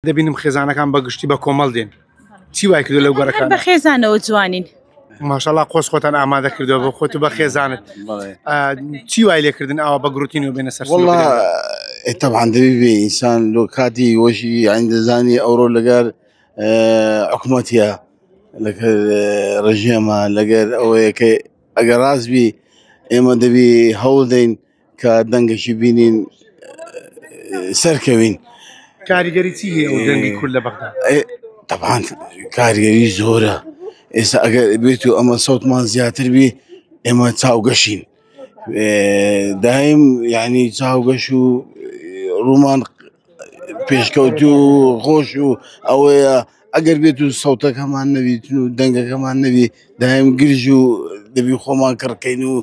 دەبینم خێزانەکان بەگشتی بە کۆمەڵ دێن چی وای کردو لەو گەڕەکان بە خێزانەوە جوانین ماشەڵڵا قۆس خۆتان ئامادە کردەوە بۆ خۆت و بە خێزانت چی وای لێکردن ئەوە بە گروتین و بێنە سەر والله طبعا دەبێ ئینسان لۆ کاتی وەشی یانی دەزانی ئەوڕۆ لەگەر حکوومەتیە لەگەر ڕژێمە لەگەر ئەوەیە کە ئەگەر ڕاستبی ئێمە دەبێ هەوڵ دەین کە دەنگێکی بینین سەرکەوین کاریگەری چی هەیە ئەو دەنگی کورد لە بەغدا طبعا کاریگەری زۆرە ئێستا ئەگەر بێت و ئەمە سەوتمان زیاتر بی ئێمە چاوگەشین دایم یعنی چاوگەش و ڕوومان پێشکەوت و خۆش و ئەوەیە ئەگەر بێت و سەوتەکەمان نەبیتن و دەنگەکەمان نەبی دایم گرژ و دەبی خۆمان کڕکەین و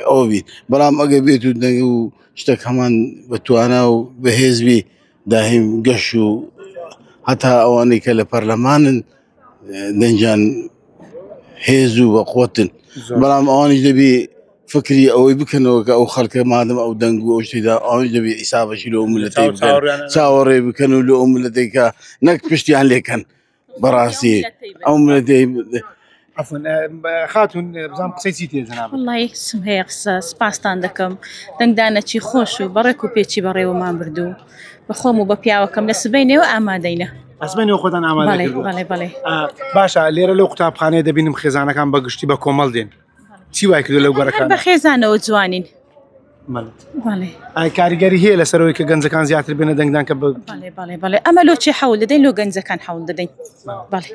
ئەوە بی بەڵام ئەگەر بێت و دەنگ و شتێکەمان بەتوانە و بەهێزبی دایم گەش و هەتا ئەوانەی کە لە پەرلەمانن دەنجان هێز و بەقوتن بەڵام ئەوانیش دەبی فکری ئەوەی بکەنەوە کە ئەو خەڵکە مادەم ئەو دەنگ و ئەو شتێدا ئەوانش دەبی ئیسابەشی لە ئەو ملەتەی بکەن چاوەڕێ بکەن و لە ئەو ملەتەی کە نەک پشتیان لێکەن بەڕاستی ئەو ملەتەی خاتون بزانم قسەی چی تێ جەناب وەڵڵی سم هەیە قسە سپاستان دەکەم دەنگدانەکی خۆش و بەڕێک و پێچی بەڕێوەمان بردو بە خۆم و بە پیاوەکەم لە سبەینەوە ئامادەینە ئەسمەنەوە خۆتان ئامادە کردووە بەڵێ باشە لێرە لەو قوتابخانەیە دەبینم خێزانەکان بەگشتی بە کۆمەڵ دێن چی وای کردو لەو گەڕەکان بە خێزانەوە جوانین کاریگەری هەیە لەسەرەوەی کە گەنجەکان زیاتر بێنە دەنگدان کە بەڵێ ئەمە لۆ چێ حەول دەدەین لۆ گەنجەکان حەول دەدەین بەڵێ